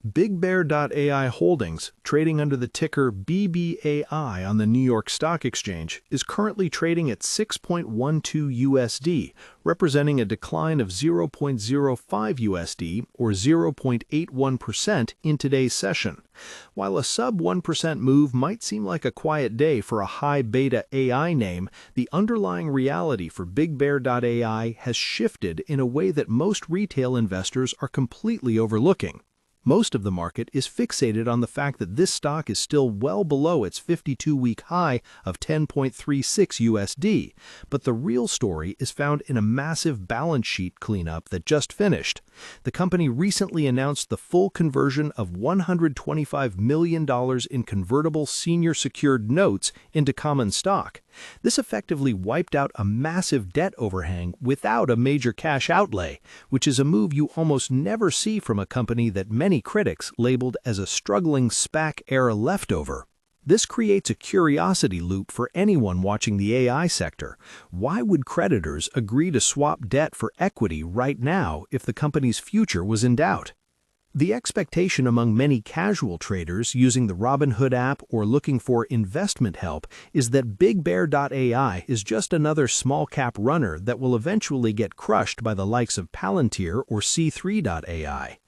BigBear.ai Holdings, trading under the ticker BBAI on the New York Stock Exchange, is currently trading at 6.12 USD, representing a decline of 0.05 USD or 0.81% in today's session. While a sub 1% move might seem like a quiet day for a high beta AI name, the underlying reality for BigBear.ai has shifted in a way that most retail investors are completely overlooking. Most of the market is fixated on the fact that this stock is still well below its 52-week high of 10.36 USD, but the real story is found in a massive balance sheet cleanup that just finished. The company recently announced the full conversion of $125 million in convertible senior secured notes into common stock. This effectively wiped out a massive debt overhang without a major cash outlay, which is a move you almost never see from a company that many critics labeled as a struggling SPAC-era leftover. This creates a curiosity loop for anyone watching the AI sector. Why would creditors agree to swap debt for equity right now if the company's future was in doubt? The expectation among many casual traders using the Robinhood app or looking for investment help is that BigBear.ai is just another small-cap runner that will eventually get crushed by the likes of Palantir or C3.ai.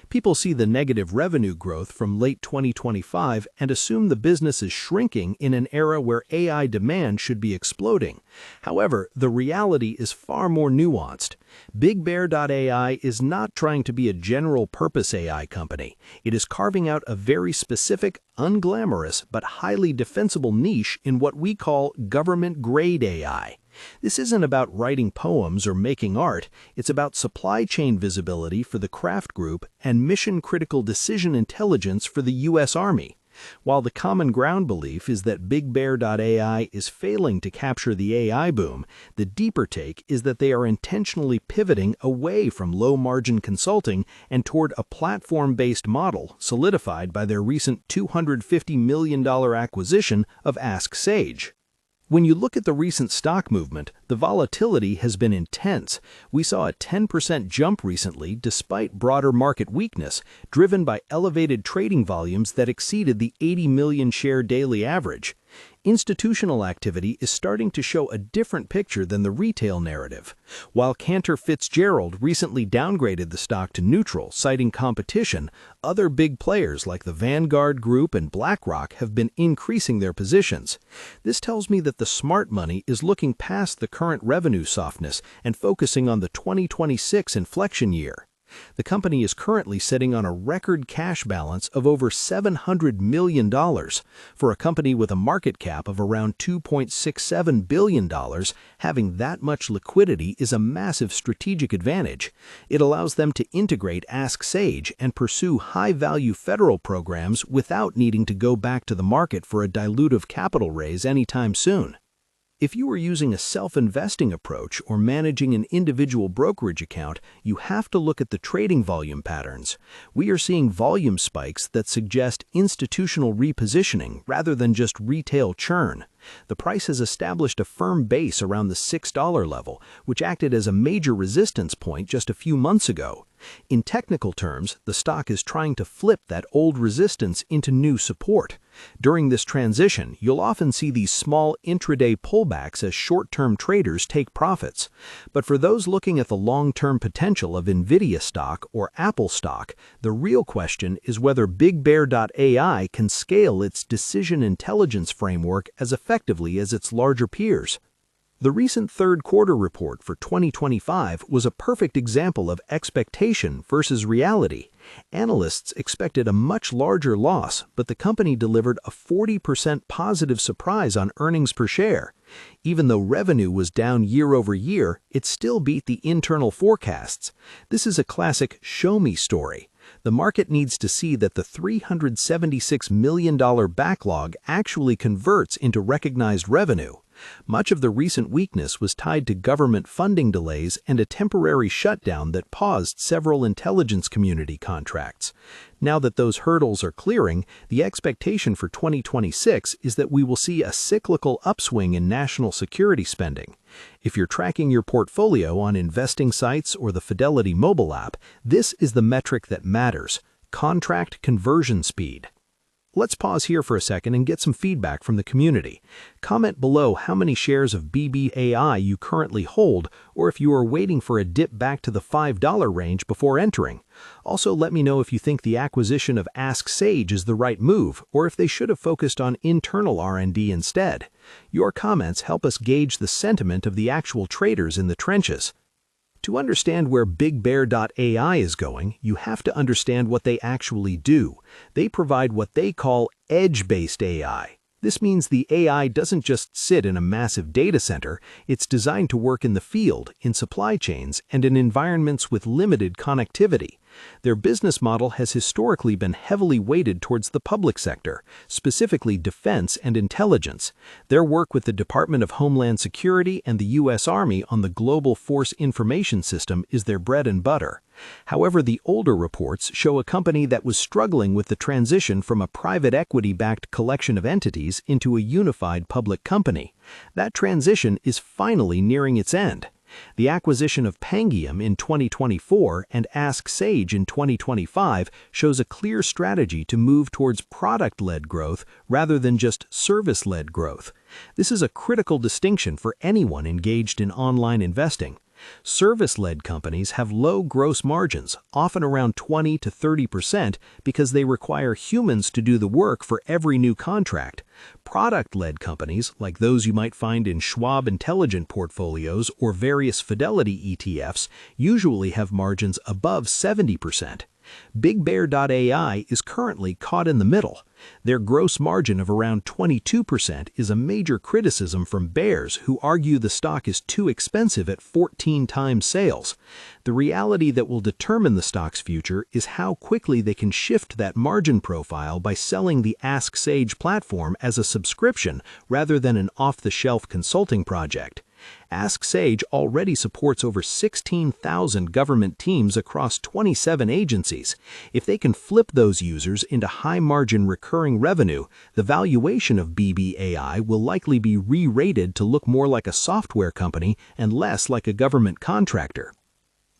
People see the negative revenue growth from late 2025 and assume the business is shrinking in an era where AI demand should be exploding. However, the reality is far more nuanced. BigBear.ai is not trying to be a general-purpose AI company. It is carving out a very specific, unglamorous, but highly defensible niche in what we call government-grade AI. This isn't about writing poems or making art, it's about supply chain visibility for the Kraft Group and mission-critical decision intelligence for the U.S. Army. While the common ground belief is that BigBear.ai is failing to capture the AI boom, the deeper take is that they are intentionally pivoting away from low-margin consulting and toward a platform-based model solidified by their recent $250 million acquisition of Ask Sage. When you look at the recent stock movement, the volatility has been intense. We saw a 10% jump recently despite broader market weakness, driven by elevated trading volumes that exceeded the 80 million share daily average. Institutional activity is starting to show a different picture than the retail narrative. While Cantor Fitzgerald recently downgraded the stock to neutral, citing competition, other big players like the Vanguard Group and BlackRock have been increasing their positions. This tells me that the smart money is looking past the current revenue softness and focusing on the 2026 inflection year. The company is currently sitting on a record cash balance of over $700 million. For a company with a market cap of around $2.67 billion, having that much liquidity is a massive strategic advantage. It allows them to integrate Ask Sage and pursue high-value federal programs without needing to go back to the market for a dilutive capital raise anytime soon. If you are using a self-investing approach or managing an individual brokerage account, you have to look at the trading volume patterns. We are seeing volume spikes that suggest institutional repositioning rather than just retail churn. The price has established a firm base around the $6 level, which acted as a major resistance point just a few months ago. In technical terms, the stock is trying to flip that old resistance into new support. During this transition, you'll often see these small intraday pullbacks as short-term traders take profits. But for those looking at the long-term potential of Nvidia stock or Apple stock, the real question is whether BigBear.ai can scale its decision intelligence framework as effectively as its larger peers. The recent third quarter report for 2025 was a perfect example of expectation versus reality. Analysts expected a much larger loss, but the company delivered a 40% positive surprise on earnings per share. Even though revenue was down year over year, it still beat the internal forecasts. This is a classic show-me story. The market needs to see that the $376 million backlog actually converts into recognized revenue. Much of the recent weakness was tied to government funding delays and a temporary shutdown that paused several intelligence community contracts. Now that those hurdles are clearing, the expectation for 2026 is that we will see a cyclical upswing in national security spending. If you're tracking your portfolio on investing sites or the Fidelity mobile app, this is the metric that matters: Contract conversion speed. Let's pause here for a second and get some feedback from the community. Comment below how many shares of BBAI you currently hold, or if you are waiting for a dip back to the $5 range before entering. Also, let me know if you think the acquisition of Ask Sage is the right move, or if they should have focused on internal R&D instead. Your comments help us gauge the sentiment of the actual traders in the trenches. To understand where BigBear.ai is going, you have to understand what they actually do. They provide what they call edge-based AI. This means the AI doesn't just sit in a massive data center, it's designed to work in the field, in supply chains, and in environments with limited connectivity. Their business model has historically been heavily weighted towards the public sector, specifically defense and intelligence. Their work with the Department of Homeland Security and the U.S. Army on the Global Force Information System is their bread and butter. However, the older reports show a company that was struggling with the transition from a private equity-backed collection of entities into a unified public company. That transition is finally nearing its end. The acquisition of Pangiam in 2024 and Ask Sage in 2025 shows a clear strategy to move towards product-led growth rather than just service-led growth. This is a critical distinction for anyone engaged in online investing. Service-led companies have low gross margins, often around 20 to 30%, because they require humans to do the work for every new contract. Product-led companies, like those you might find in Schwab Intelligent portfolios or various Fidelity ETFs, usually have margins above 70%. BigBear.ai is currently caught in the middle. Their gross margin of around 22% is a major criticism from bears who argue the stock is too expensive at 14 times sales. The reality that will determine the stock's future is how quickly they can shift that margin profile by selling the Ask Sage platform as a subscription rather than an off-the-shelf consulting project. Ask Sage already supports over 16,000 government teams across 27 agencies. If they can flip those users into high-margin recurring revenue, the valuation of BBAI will likely be re-rated to look more like a software company and less like a government contractor.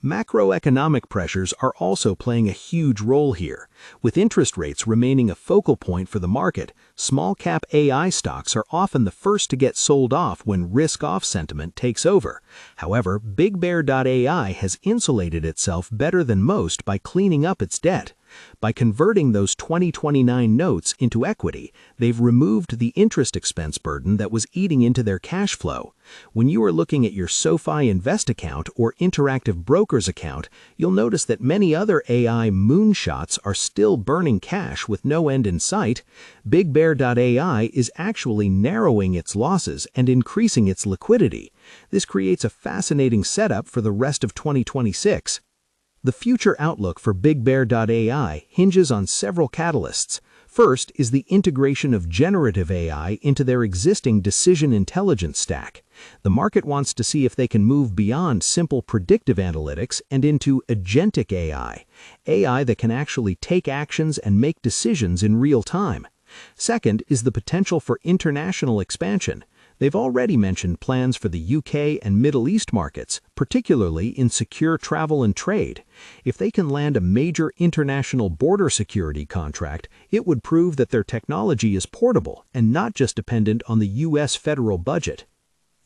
Macroeconomic pressures are also playing a huge role here. With interest rates remaining a focal point for the market, small-cap AI stocks are often the first to get sold off when risk-off sentiment takes over. However, BigBear.ai has insulated itself better than most by cleaning up its debt. By converting those 2029 notes into equity, they've removed the interest expense burden that was eating into their cash flow. When you are looking at your SoFi Invest account or Interactive Brokers account, you'll notice that many other AI moonshots are still burning cash with no end in sight. BigBear.ai is actually narrowing its losses and increasing its liquidity. This creates a fascinating setup for the rest of 2026. The future outlook for BigBear.ai hinges on several catalysts. First is the integration of generative AI into their existing decision intelligence stack. The market wants to see if they can move beyond simple predictive analytics and into agentic AI that can actually take actions and make decisions in real time. Second is the potential for international expansion. They've already mentioned plans for the UK and Middle East markets, particularly in secure travel and trade. If they can land a major international border security contract, it would prove that their technology is portable and not just dependent on the US federal budget.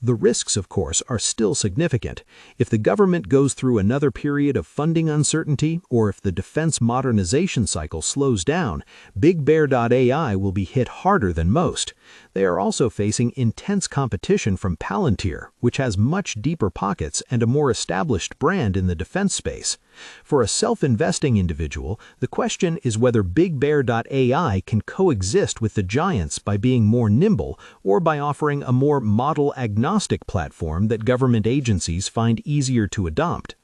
The risks, of course, are still significant. If the government goes through another period of funding uncertainty, or if the defense modernization cycle slows down, BigBear.ai will be hit harder than most. They are also facing intense competition from Palantir, which has much deeper pockets and a more established brand in the defense space. For a self-investing individual, the question is whether BigBear.ai can coexist with the giants by being more nimble or by offering a more model-agnostic platform that government agencies find easier to adopt.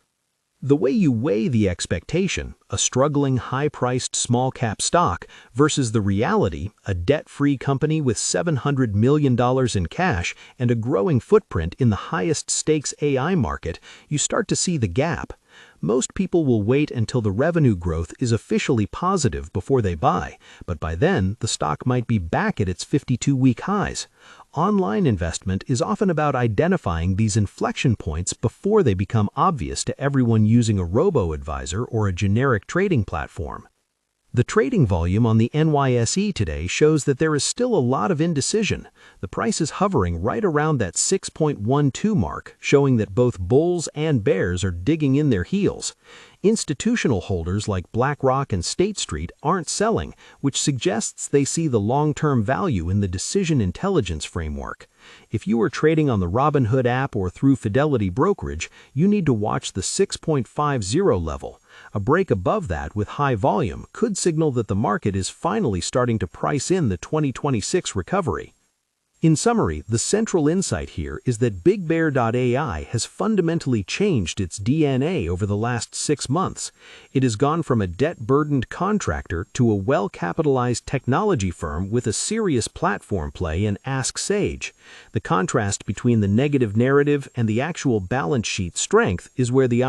The way you weigh the expectation, a struggling high-priced small-cap stock, versus the reality, a debt-free company with $700 million in cash and a growing footprint in the highest-stakes AI market, you start to see the gap. Most people will wait until the revenue growth is officially positive before they buy, but by then, the stock might be back at its 52-week highs. Online investment is often about identifying these inflection points before they become obvious to everyone using a robo-advisor or a generic trading platform. The trading volume on the NYSE today shows that there is still a lot of indecision. The price is hovering right around that 6.12 mark, showing that both bulls and bears are digging in their heels. Institutional holders like BlackRock and State Street aren't selling, which suggests they see the long-term value in the decision intelligence framework. If you are trading on the Robinhood app or through Fidelity Brokerage, you need to watch the 6.50 level. A break above that with high volume could signal that the market is finally starting to price in the 2026 recovery. In summary, the central insight here is that BigBear.ai has fundamentally changed its DNA over the last 6 months. It has gone from a debt-burdened contractor to a well-capitalized technology firm with a serious platform play in Ask Sage. The contrast between the negative narrative and the actual balance sheet strength is where the